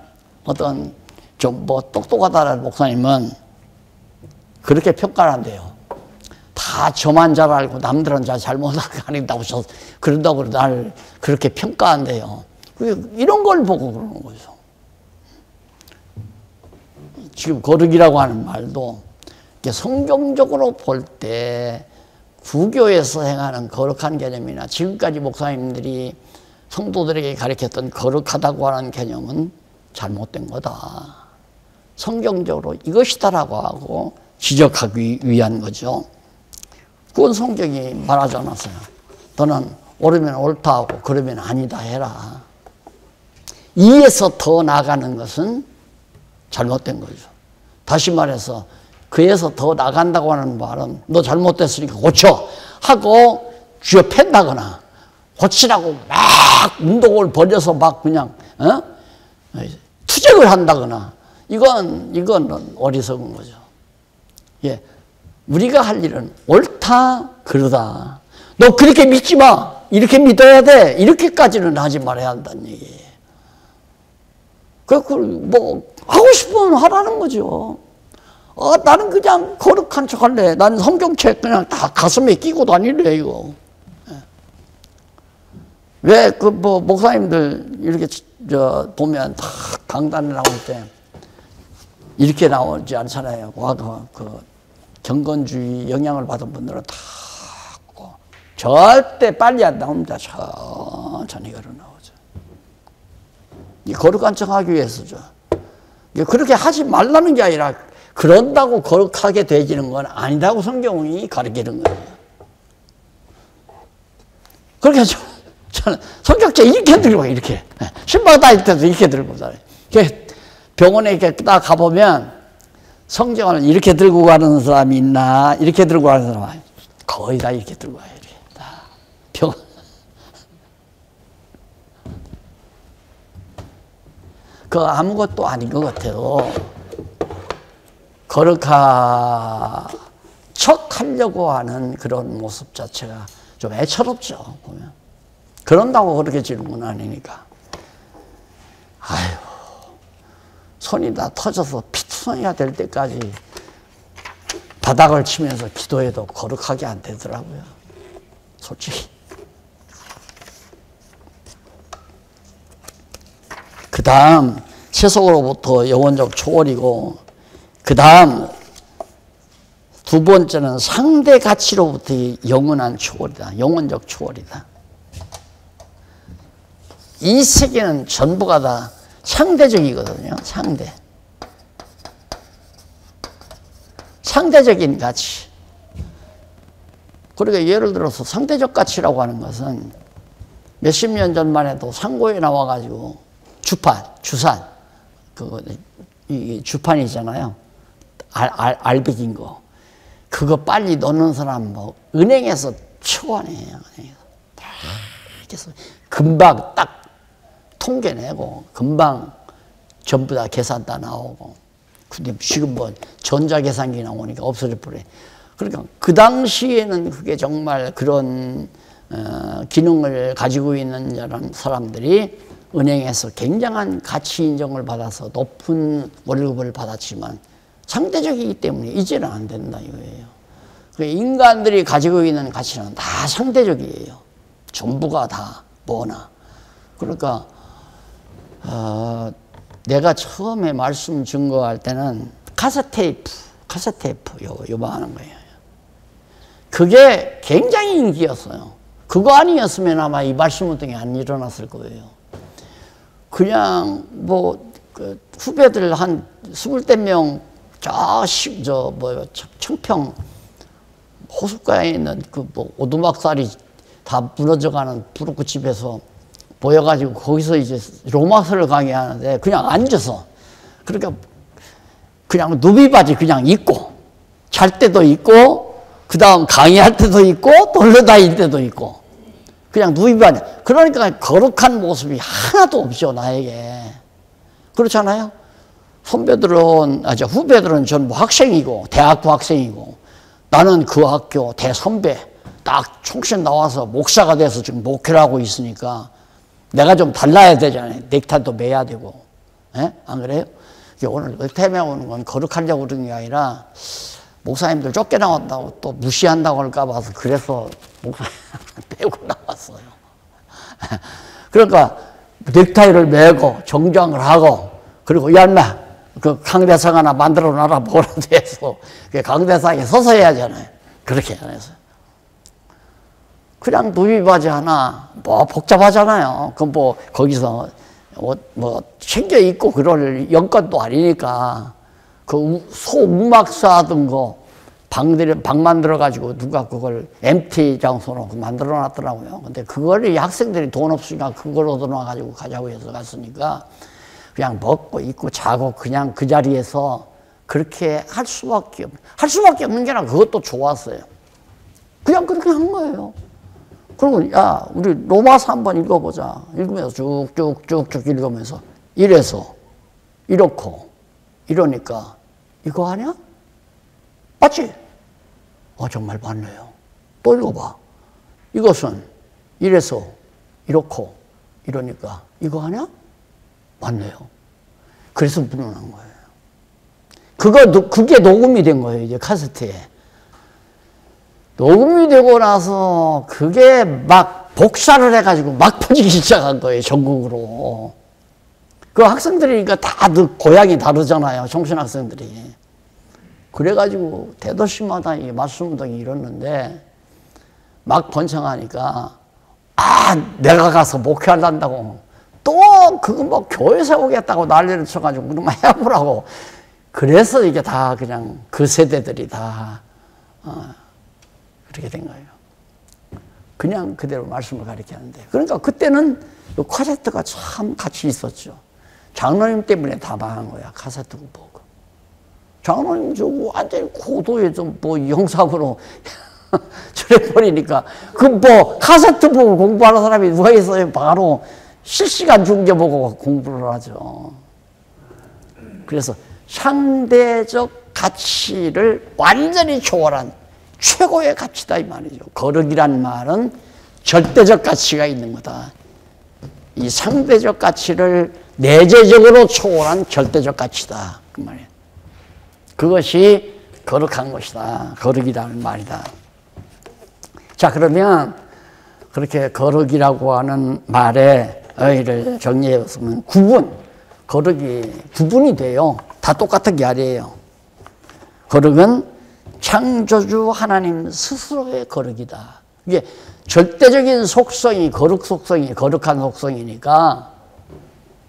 어떤 좀 뭐 똑똑하다는 목사님은 그렇게 평가를 한대요. 다 저만 잘 알고 남들은 잘못하게 아닌다고 그런다고 날 그렇게 평가한대요. 이런 걸 보고 그러는 거죠. 지금 거룩이라고 하는 말도 성경적으로 볼 때 구교에서 행하는 거룩한 개념이나 지금까지 목사님들이 성도들에게 가르쳤던 거룩하다고 하는 개념은 잘못된 거다. 성경적으로 이것이다라고 하고 지적하기 위한 거죠. 그건 성경이 말하지 않았어요. 너는 옳으면 옳다 하고 그러면 아니다 해라. 이에서 더 나가는 것은 잘못된 거죠. 다시 말해서 그에서 더 나간다고 하는 말은 너 잘못됐으니까 고쳐 하고 쥐어 팬다거나 고치라고 막 운동을 벌여서 막 그냥 투쟁을 한다거나 이건 어리석은 거죠. 예, 우리가 할 일은 옳다 그러다. 너 그렇게 믿지 마. 이렇게 믿어야 돼. 이렇게까지는 하지 말아야 한다는 얘기예요. 뭐 하고 싶으면 하라는 거죠. 나는 그냥 거룩한 척 할래. 난 성경책 그냥 다 가슴에 끼고 다닐래 이거. 왜 뭐 목사님들 이렇게 보면 다 강단에 나올 때 이렇게 나오지 않잖아요. 그 경건주의 영향을 받은 분들은 다 절대 빨리 안 나옵니다. 천천히 걸어 나오죠. 이 거룩한 척 하기 위해서죠. 그렇게 하지 말라는 게 아니라 그런다고 거룩하게 되지는 건 아니라고 성경이 가르치는 거예요. 그렇게 저는 성격제 이렇게 들고 이렇게 신발 다닐 때도 이렇게 들고 다녀요. 병원에 이렇게 딱 가보면 성경을 이렇게 들고 가는 사람이 있나 이렇게 들고 가는 사람 거의 다 이렇게 들고 가요. 이렇게 다 병원. 그 아무것도 아닌 것 같아요. 거룩한 척 하려고 하는 그런 모습 자체가 좀 애처롭죠. 보면 그런다고 그렇게 지는 건 아니니까. 아유, 손이 다 터져서 피투성이가 될 때까지 바닥을 치면서 기도해도 거룩하게 안 되더라고요. 솔직히. 그 다음 세속으로부터 영원적 초월이고 그 다음 두 번째는 상대 가치로부터 영원한 초월이다. 영원적 초월이다. 이 세계는 전부가 다 상대적이거든요. 상대적인 가치. 그러니까 예를 들어서 상대적 가치라고 하는 것은 몇십 년 전만 해도 상고에 나와가지고 주산, 이 주판이잖아요. 알배긴 거. 그거 빨리 넣는 사람 뭐 은행에서 초안해요. 이렇게 금방 딱 통계 내고 금방 전부 다 계산 다 나오고. 근데 지금 뭐 전자계산기 나오니까 없어질 뻔해. 그러니까 그 당시에는 그게 정말 그런 기능을 가지고 있는 사람들이 은행에서 굉장한 가치 인정을 받아서 높은 월급을 받았지만 상대적이기 때문에 이제는 안 된다 이거예요. 인간들이 가지고 있는 가치는 다 상대적이에요. 전부가 다 뭐나. 그러니까 내가 처음에 말씀 증거할 때는 카세테이프 요만한 거예요. 그게 굉장히 인기였어요. 그거 아니었으면 아마 이 말씀 운동이 안 일어났을 거예요. 그냥 뭐 후배들 한 20명 청평 호숫가에 있는 그 뭐 오두막살이 다 무너져가는 부르크 집에서 모여가지고 거기서 이제 로마서를 강의하는데 그냥 앉아서 그러니까 그냥 누비바지 그냥 입고 잘 때도 있고 그 다음 강의할 때도 있고 놀러 다닐 때도 있고 그냥 누비바지. 그러니까 거룩한 모습이 하나도 없죠 나에게. 그렇잖아요. 후배들은 전부 학생이고 대학부 학생이고 나는 그 학교 대선배 딱 총신 나와서 목사가 돼서 지금 목회를 하고 있으니까 내가 좀 달라야 되잖아요. 넥타이도 매야 되고. 예? 안 그래요? 오늘 넥타이 매우는 건 거룩하려고 그런 게 아니라 목사님들 쫓겨나온다고 또 무시한다고 할까 봐서 그래서 목사님 빼고 나왔어요. 그러니까 넥타이를 매고 정장을 하고 그리고 야 인마 그 강대상 하나 만들어 놔라 뭐라도 해서 강대상에 서서 해야잖아요. 그렇게 안 했어요. 그냥 누비바지 하나 뭐 복잡하잖아요. 그 뭐 거기서 뭐 챙겨 입고 그럴 여건도 아니니까 그 소음악사 하던 거 방 만들어 가지고 누가 그걸 MT 장소로 만들어 놨더라고요. 근데 그걸 학생들이 돈 없으니까 그걸 얻어놔 가지고 가자고 해서 갔으니까 그냥 먹고 입고 자고 그냥 그 자리에서 그렇게 할 수밖에 없는 게 아니라 그것도 좋았어요. 그냥 그렇게 한 거예요. 그리고 야 우리 로마서 한번 읽어보자. 읽으면서 쭉쭉쭉쭉 읽으면서 이래서 이렇고 이러니까 이거 아니야? 맞지? 정말 맞네요. 또 읽어봐. 이것은 이래서 이렇고 이러니까 이거 아니야? 맞네요. 그래서 불어난 거예요. 그게 녹음이 된 거예요, 이제 카세트에. 녹음이 되고 나서 그게 막 복사를 해가지고 막 퍼지기 시작한 거예요, 전국으로. 그 학생들이니까 다 고향이 다르잖아요, 청신학생들이. 그래가지고 대도시마다 이 말씀운동이 일었는데 막 번창하니까 내가 가서 목회한다고 또 그거 뭐 교회 세우겠다고 난리를 쳐가지고 그러면 해보라고. 그래서 이게 다 그냥 그 세대들이 다 그렇게 된 거예요. 그냥 그대로 말씀을 가르치는데. 그러니까 그때는 카세트가 참 가치 있었죠. 장로님 때문에 다 망한 거야, 카세트 보고. 장로님 저거 완전히 고도의 좀 뭐 영상으로 저래버리니까 그 뭐 카세트 보고 공부하는 사람이 누가 있어요? 바로 실시간 중계 보고 공부를 하죠. 그래서 상대적 가치를 완전히 초월한 최고의 가치다 이 말이죠. 거룩이란 말은 절대적 가치가 있는 거다. 이 상대적 가치를 내재적으로 초월한 절대적 가치다 그 말이에요. 그것이 거룩한 것이다. 거룩이라는 말이다. 자, 그러면 그렇게 거룩이라고 하는 말의 의의를 정리해 보면 거룩이 구분이 돼요. 다 똑같은 게 아니에요. 거룩은 창조주 하나님 스스로의 거룩이다. 이게 절대적인 속성이 거룩한 속성이니까,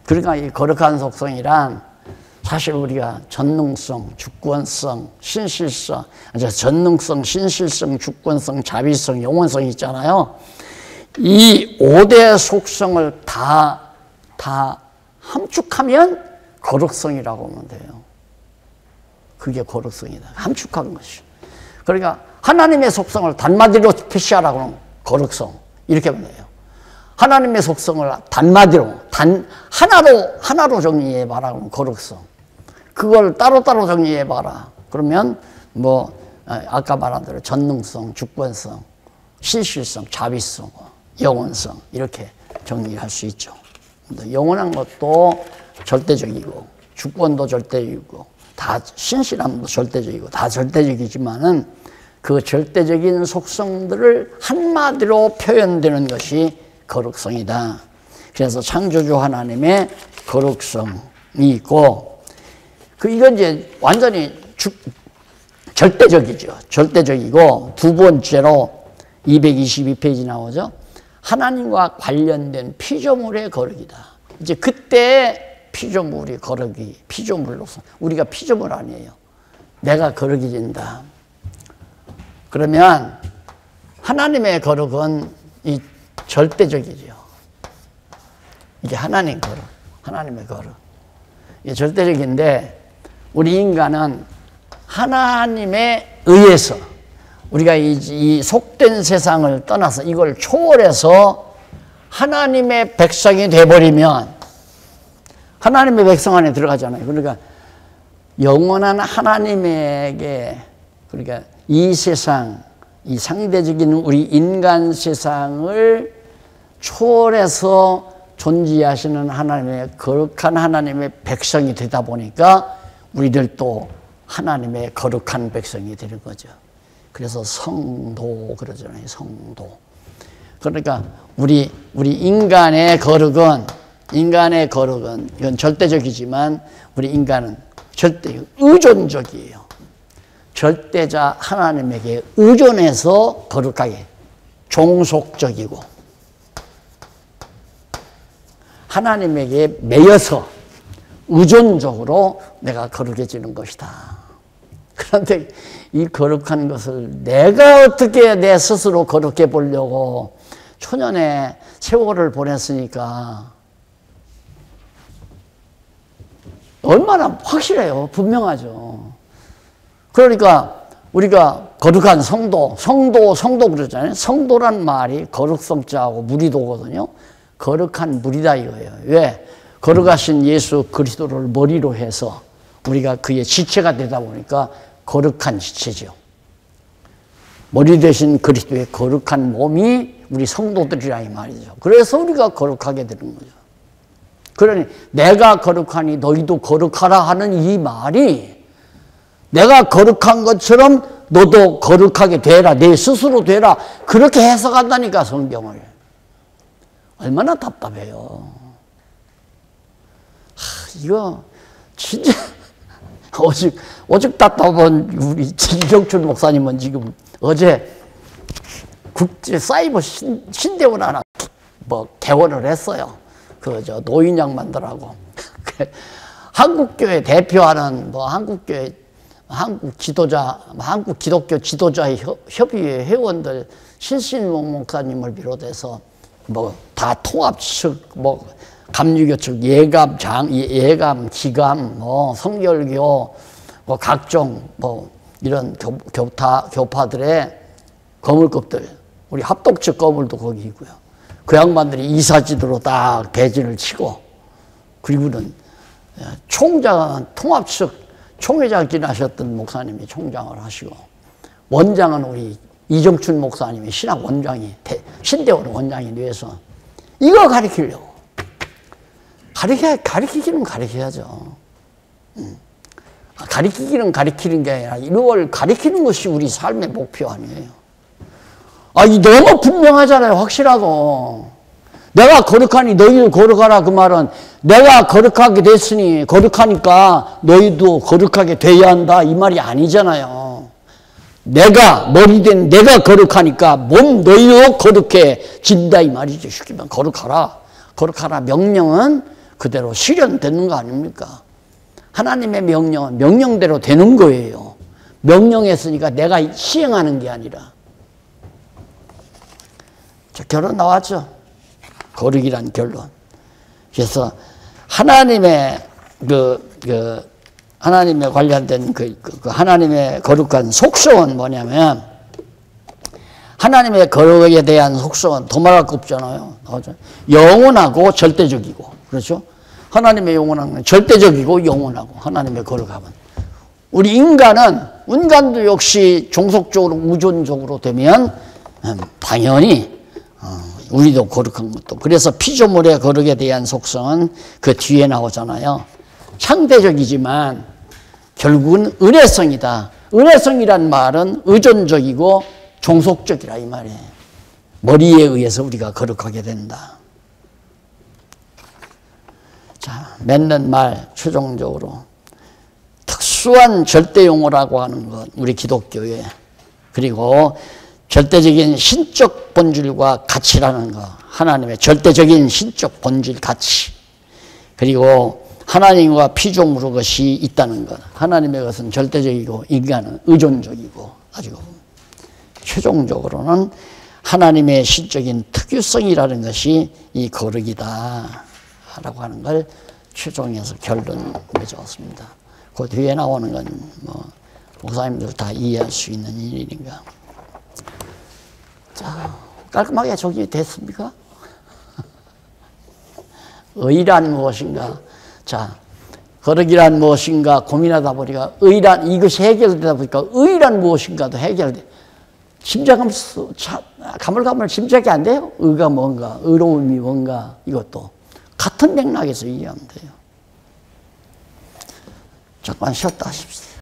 그러니까 이 거룩한 속성이란 사실 우리가 전능성, 주권성, 신실성, 전능성, 신실성, 주권성, 자비성, 영원성 있잖아요. 이 5대 속성을 다 함축하면 거룩성이라고 하면 돼요. 그게 거룩성이다. 함축한 것이. 그러니까 하나님의 속성을 단마디로 표시하라고 하면 거룩성. 이렇게 하면 돼요. 하나님의 속성을 단마디로, 하나로 정리해봐라 그러면 거룩성. 그걸 따로따로 정리해봐라. 그러면 아까 말한 대로 전능성, 주권성, 신실성, 자비성, 영원성 이렇게 정리할 수 있죠. 영원한 것도 절대적이고 주권도 절대적이고 다 신실함도 절대적이고 다 절대적이지만은 그 절대적인 속성들을 한마디로 표현되는 것이 거룩성이다. 그래서 창조주 하나님의 거룩성이 있고 이건 이제 완전히 절대적이죠. 절대적이고 두 번째로 222페이지 나오죠. 하나님과 관련된 피조물의 거룩이다. 이제 그때 피조물이 거룩이 피조물로서 우리가 피조물 아니에요. 내가 거룩해진다. 그러면 하나님의 거룩은 이 절대적이죠. 이게 하나님 거룩, 하나님의 거룩. 이게 절대적인데 우리 인간은 하나님에 의해서 우리가 이 속된 세상을 떠나서 이걸 초월해서 하나님의 백성이 돼버리면 하나님의 백성 안에 들어가잖아요. 그러니까 영원한 하나님에게, 그러니까 이 세상, 이 상대적인 우리 인간 세상을 초월해서 존재하시는 하나님의 거룩한 하나님의 백성이 되다 보니까 우리들도 하나님의 거룩한 백성이 되는 거죠. 그래서 성도 그러잖아요. 성도. 그러니까 우리 인간의 거룩은 이건 절대적이지만 우리 인간은 절대 의존적이에요. 절대자 하나님에게 의존해서 거룩하게 종속적이고 하나님에게 매여서 의존적으로 내가 거룩해지는 것이다. 그런데 이 거룩한 것을 내가 어떻게 내 스스로 거룩해 보려고 초년의 세월을 보냈으니까 얼마나 확실해요. 분명하죠. 그러니까 우리가 거룩한 성도 그러잖아요. 성도란 말이 거룩성자하고 무리도거든요. 거룩한 무리다 이거예요. 왜? 거룩하신 예수 그리스도를 머리로 해서 우리가 그의 지체가 되다 보니까 거룩한 지체죠. 머리 대신 그리스도의 거룩한 몸이 우리 성도들이라 이 말이죠. 그래서 우리가 거룩하게 되는 거죠. 그러니 내가 거룩하니 너희도 거룩하라 하는 이 말이 내가 거룩한 것처럼 너도 거룩하게 되라, 내 스스로 되라, 그렇게 해석한다니까 성경을. 얼마나 답답해요. 이거 진짜 오직 답답한 우리 이정춘 목사님은 지금 어제 국제 사이버 신대원 하나 개원을 했어요. 노인양반들하고 한국교회 대표하는 한국 기독교 지도자 협의회 회원들 신신목 목사님을 비롯해서 다 통합 측 감리교 측 예감 기감 성결교 각종 이런 교파들의 거물급들 우리 합독 측 거물도 거기 있고요. 그 양반들이 이사지도로 딱 배진을 치고, 그리고는 총장은 통합 측 총회장 지나셨던 목사님이 총장을 하시고, 원장은 우리 이정춘 목사님이 신학 원장이, 신대원 원장이 돼서 이거 가르치려고. 가르치기는 가르쳐야죠. 가르치기는 가르치는 게 아니라 이걸 가르치는 것이 우리 삶의 목표 아니에요. 이 너무 분명하잖아요. 확실하고. 내가 거룩하니 너희도 거룩하라 그 말은 내가 거룩하게 됐으니 거룩하니까 너희도 거룩하게 돼야 한다 이 말이 아니잖아요. 내가 머리된 내가 거룩하니까 몸 너희도 거룩해진다 이 말이죠. 쉽게 말하면 거룩하라 명령은 그대로 실현되는 거 아닙니까? 하나님의 명령은 명령대로 되는 거예요. 명령했으니까 내가 시행하는 게 아니라. 자, 결론 나왔죠? 거룩이란 결론. 그래서 하나님의 하나님에 관련된 하나님의 거룩한 속성은 뭐냐면, 하나님의 거룩에 대한 속성은 더 말할 거 없잖아요. 영원하고 절대적이고, 그렇죠? 하나님의 영원한 건 절대적이고 영원하고, 하나님의 거룩함은. 우리 인간도 역시 종속적으로 우존적으로 되면 당연히 우리도 거룩한 것도. 그래서 피조물의 거룩에 대한 속성은 그 뒤에 나오잖아요. 상대적이지만 결국은 은혜성이다. 은혜성이란 말은 의존적이고 종속적이라 이 말이에요. 머리에 의해서 우리가 거룩하게 된다. 자, 맺는 말 최종적으로 특수한 절대용어라고 하는 것, 우리 기독교에. 그리고 절대적인 신적 본질과 가치라는 것, 하나님의 절대적인 신적 본질 가치. 그리고 하나님과 피조물의 것이 있다는 것. 하나님의 것은 절대적이고 인간은 의존적이고 가지고 최종적으로는 하나님의 신적인 특유성이라는 것이 이 거룩이다 라고 하는 걸 최종에서 결론 맺었습니다. 그 뒤에 나오는 건 뭐 목사님들 다 이해할 수 있는 일이니까. 자, 깔끔하게 정리 됐습니까? 의란 무엇인가? 자, 거룩이란 무엇인가 고민하다 보니까 의란, 이것이 해결되다 보니까 의란 무엇인가도 해결돼. 가물가물 짐작이 안 돼요? 의가 뭔가, 의로움이 뭔가, 이것도. 같은 맥락에서 이해하면 돼요. 잠깐 쉬었다 하십시오.